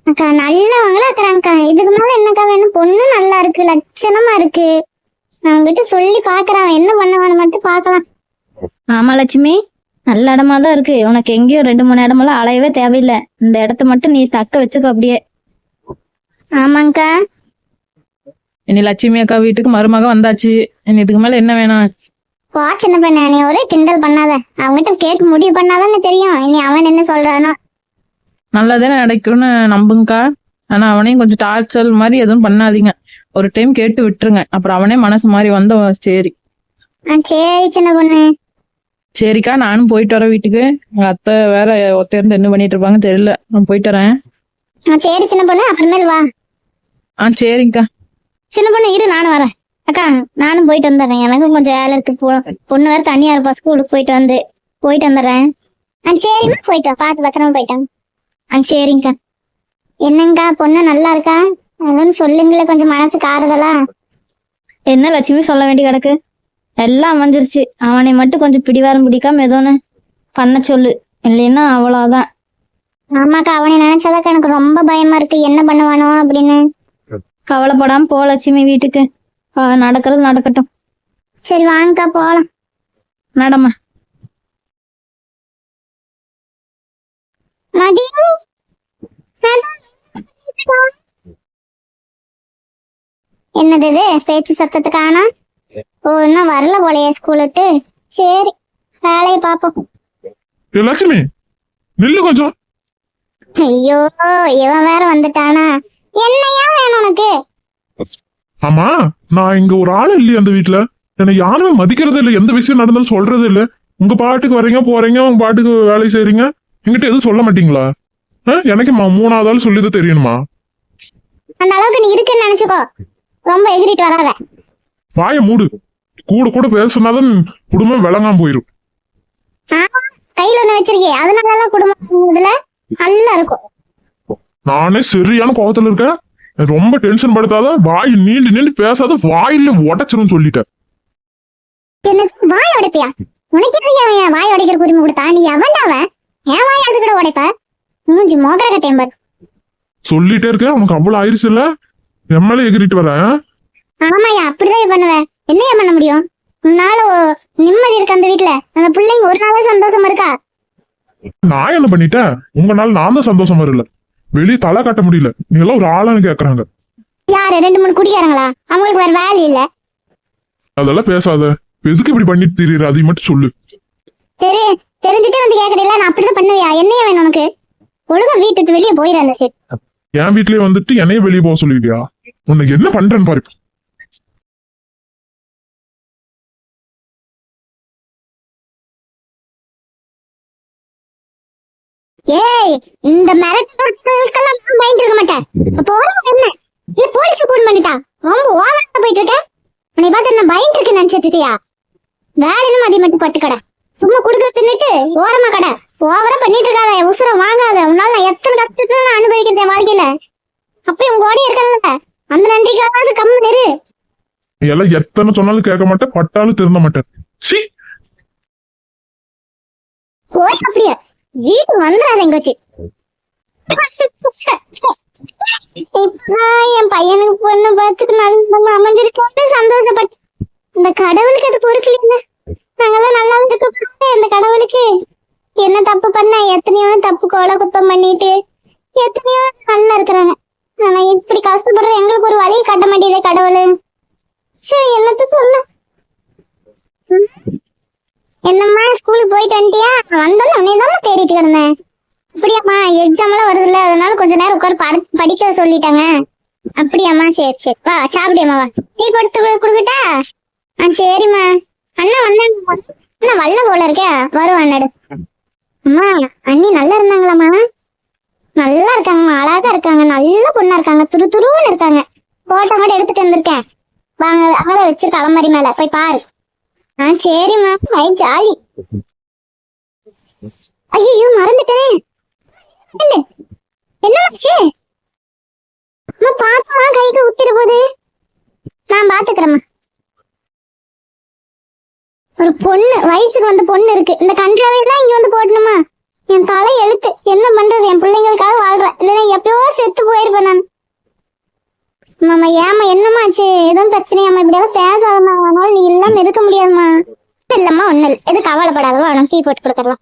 அக்கா நல்லவங்களா இருக்கிறாங்கக்கா. இதுக்கு மேல என்னக்கா வேணும்? பொண்ணு நல்லா இருக்கு, லட்சணமா இருக்கு. நான் உங்ககிட்ட சொல்லி பாக்குறேன், என்ன பண்ணுவான்னு மட்டும் பாக்கலாம். ஆமா லட்சுமி, நல்ல இடமா தான் இருக்கு. உனக்கு எங்கேயும் 2-3 இடமெல்லாம் அலையவே தேவையில்லை. இந்த இடத்த மட்டும் நீ தக்க வச்சுக்கோ அப்படியே. ஆமாங்கக்கா. இனி லட்சுமி அக்கா வீட்டுக்கு மருமக வந்தாச்சு. இனி இதுக்கு மேல என்ன வேணாம்? பா சின்ன பண்ண, நீ ஒரே கிண்டல் பண்ணாத. அவங்ககிட்ட கேட்டு முடிவு பண்ணாதானே தெரியும் இனி அவன் என்ன சொல்றானோ. நல்லதானே நடக்கும்னு நம்புங்கக்கா. ஆனா அவனையும் கொஞ்சம் டார்ச்சர் மாதிரி எதுவும் பண்ணாதீங்க. ஒரு டைம் கேட்டு விட்டுருங்க, அப்புறம் அவனே மனசு மாதிரி வந்த சரி. சரி சின்ன பொண்ணு. சரிக்கா, நானும் போயிட்டு வரேன் வீட்டுக்கு. எங்க அத்தை வேற ஒருத்தர் என்ன பண்ணிட்டு இருப்பாங்க தெரியல. நான் போயிட்டு வரேன். சரி சின்ன பொண்ணு, அப்புறமேல் வா. சரிங்கக்கா. சின்ன பொண்ணு இரு, நானும் வரேன். அக்கா நானும் போயிட்டு வந்துடுறேன், எனக்கும் கொஞ்சம் வேலை இருக்கு. பொண்ணு வேற தனியா இருப்பா, ஸ்கூலுக்கு போயிட்டு வந்துடுறேன். சரிம்மா, போயிட்டு வா, பார்த்து பத்திரமா போயிட்டாங்க. சரிங்கக்கா. என்னங்கக்கா, பொண்ணு நல்லா இருக்கா? அதுன்னு சொல்லுங்களே, கொஞ்சம் மனசுக்கு ஆறுதலா. என்ன லட்சுமி சொல்ல வேண்டி கிடக்கு? எல்லாம் அமைஞ்சிருச்சு. அவனை மட்டும் கொஞ்சம் பிடிவாரம் பிடிக்காம ஏதோன்னு பண்ண சொல்லு, இல்லைன்னா அவ்வளவுதான். ஆமாக்கா, அவனை நினைச்சாதாக்கா எனக்கு ரொம்ப பயமா இருக்கு, என்ன பண்ணுவானோ அப்படின்னு. கவலைப்படாம போ லட்சுமி வீட்டுக்கு. நடக்கிறது நடக்கட்டும். சரி வாங்கக்கா, போலாம். நடமா. மதி, என்னது இது பேச்சு சத்தத்துக்கானா? ஓ, இன்னும் வரல போலயே ஸ்கூல் விட்டு. சரி, வேலையை பாப்போம். லட்சுமி நில்லு கொஞ்சம். ஐயோ, இவன் வேற வந்துட்டானா? என்னையா வேணும் உனக்கு? ஆமா, நான் இங்க ஒரு ஆள் இல்லையே அந்த வீட்டுல. என்னை யாருமே மதிக்கிறது இல்லை, எந்த விஷயம் நடந்தாலும் சொல்றது இல்லை. உங்க பாட்டுக்கு வர்றீங்க போறீங்க, உங்க பாட்டுக்கு வேலை செய்றீங்க. என்கிட்ட எதுவும் சொல்ல மாட்டீங்களா? எனக்கு 3வது ஆள் சொல்லிதான் தெரியணுமா? அந்த அளவுக்கு நீ இருக்குன்னு நினைச்சுக்கோ, ரொம்ப எகிரிட்டு வராத. வாய மூடு. கூட கூட பேசுனாதான் குடும்பம் விளங்காம போயிரும். கையில ஒண்ணு வச்சிருக்கே, அதனால குடும்பம் இதுல நல்லா இருக்கும். நானே சரியான கோபத்துல இருக்கேன். ரொம்ப டென்ஷன் படுத்தாத, வாய் நீண்டு நீண்டு பேசாத, வாயில உடைச்சிரும் சொல்லிட்டேன். எனக்கு வாய் உடைப்பியா? உனக்கு என் வாய் உடைக்கிற உரிமை கொடுத்தா? நீ எவன்டாவ? என் வாய் அது கூட உடைப்ப? மூஞ்சி மோகர கட்டையும் பாரு. சொல்லிட்டே இருக்க, உனக்கு அவ்வளவு ஆயிடுச்சு இல்ல? எம்எல்ஏ எகிரிட்டு வர. ஆமாயா, அப்படிதான் பண்ணுவேன். என்னையா பண்ண முடியும்? உன்னால நிம்மதி இருக்கு அந்த வீட்டுல? அந்த பிள்ளைங்க ஒரு நாளே சந்தோஷமா இருக்கா? நான் என்ன பண்ணிட்டேன்? உங்கனால நான் தான் சந்தோஷமா இல்ல. வெளியே தலை காட்ட முடியல. நீ எல்லாம் ஒரு ஆளான்னு கேக்குறாங்க. யாரு? 2-3 குடிக்காரங்களா? அவங்களுக்கு வேற வேலை இல்ல. அதெல்லாம் பேசாத. எதுக்கு இப்படி பண்ணிட்டு திரியற? அதை மட்டும் சொல்லு. சரி, தெரிஞ்சுட்டே வந்து கேக்குறீங்களா? நான் அப்படிதான் பண்ணுவியா? என்னையா வேணும் உனக்கு? ஒழுங்கா வீட்டுக்கு வெளியே போயிரு. அந்த சரி, என் வீட்லயே வந்துட்டு என்னைய வெளியே போக சொல்லுவியா? உனக்கு என்ன பண்றேன்னு பாரு. ஏய், இந்த மிரட்டலுக்கெல்லாம் நான் பயந்து இருக்க மாட்டேன். போறவங்க என்ன இல்ல போலீஸ்க்கு போன் பண்ணிட்டா? ரொம்ப ஓவரா போயிட்டு இருக்க. உன்னை பார்த்து நான் பயந்து இருக்கேன்னு நினைச்சிட்டு இருக்கியா? வேலைன்னு மதியம் மட்டும் பட்டு கடை சும்மா குடுக்க தின்னுட்டு ஓரமா கடை ஓவரா பண்ணிட்டு இருக்காத. உசுர வாங்காத. உன்னால நான் எத்தனை கஷ்டத்துல நான் அனுபவிக்கிறேன் என் வாழ்க்கையில. அப்பயும் உங்க ஓடி இருக்கல, அந்த நன்றிக்காவது கம்மி நெரு. எல்லாம் எத்தனை சொன்னாலும் கேட்க மாட்டேன், பட்டாலும் திருந்த மாட்டேன். சீ, போய் அப்படியே வீட்டுக்கு வந்துடாத எங்க வச்சு. என் பையனுக்கு பொண்ணு பார்த்துக்கு நல்ல அமைஞ்சிருக்கு, சந்தோஷப்பட்டு. இந்த கடவுளுக்கு அது பொறுக்கல. நாங்கெல்லாம் நல்லா இருக்க இந்த கடவுளுக்கு என்ன தப்பு பண்ண? எத்தனையோ தப்பு கொலை குத்தம் பண்ணிட்டு எத்தனையோ நல்லா இருக்கிறாங்க. ஆனா இப்படி கஷ்டப்படுற எங்களுக்கு ஒரு வழியை காட்ட மாட்டேதே கடவுளு. சரி, என்னத்த சொல்ல. என்னம்மா ஸ்கூலுக்கு போயிட்டு வந்துட்டியா? வந்தோன்னு உன்னையதான் தேடிட்டு கிடந்தேன். அப்படியாம்மா, எக்ஸாம் எல்லாம் வருது இல்ல, அதனால கொஞ்ச நேரம் உட்காரு படிக்க சொல்லிட்டாங்க. அப்படியாம்மா, சரி சரி, வா சாப்பிடியம்மா, வா டீ போட்டு குடுக்கட்டா? சரிம்மா. அண்ணா வந்தாங்க. அண்ணா வல்ல போல இருக்க, வரும் அண்ணாடு. அம்மா, அண்ணி நல்லா இருந்தாங்களாம்மா? நல்லா இருக்காங்கம்மா, அழகா இருக்காங்க, நல்ல பொண்ணா இருக்காங்க, துரு துருன்னு இருக்காங்க. போட்டோ மட்டும் எடுத்துட்டு வந்திருக்கேன், வாங்க. அங்கே வச்சிருக்க அலமாரி மேல போய் பாரு. சரிம்மா, ஜாலி. ஐயோ, மறந்துட்டேன். என்ன ஆச்சு? பாத்துமா, கைக்கு ஊத்திர போது. நான் பாத்துக்கிறேம்மா. ஒரு பொண்ணு, வயசுக்கு வந்த பொண்ணு இருக்கு. இந்த கன்றாவையெல்லாம் இங்க வந்து போடணுமா? என் தலை எழுத்து. என்ன பண்றது? என் பிள்ளைங்களுக்காக வாழ்றேன், இல்லைன்னா எப்பயோ செத்து எதுவும் பிரச்சனையாம்மா இப்படியெல்லாம் பேசாதம்மா அதனால நீ இல்லாம இருக்க முடியாதும்மா இல்லம்மா ஒண்ணு இல்லை எது கவலைப்படாதவா அவனுக்கு டீ போட்டு கொடுக்கறலாம்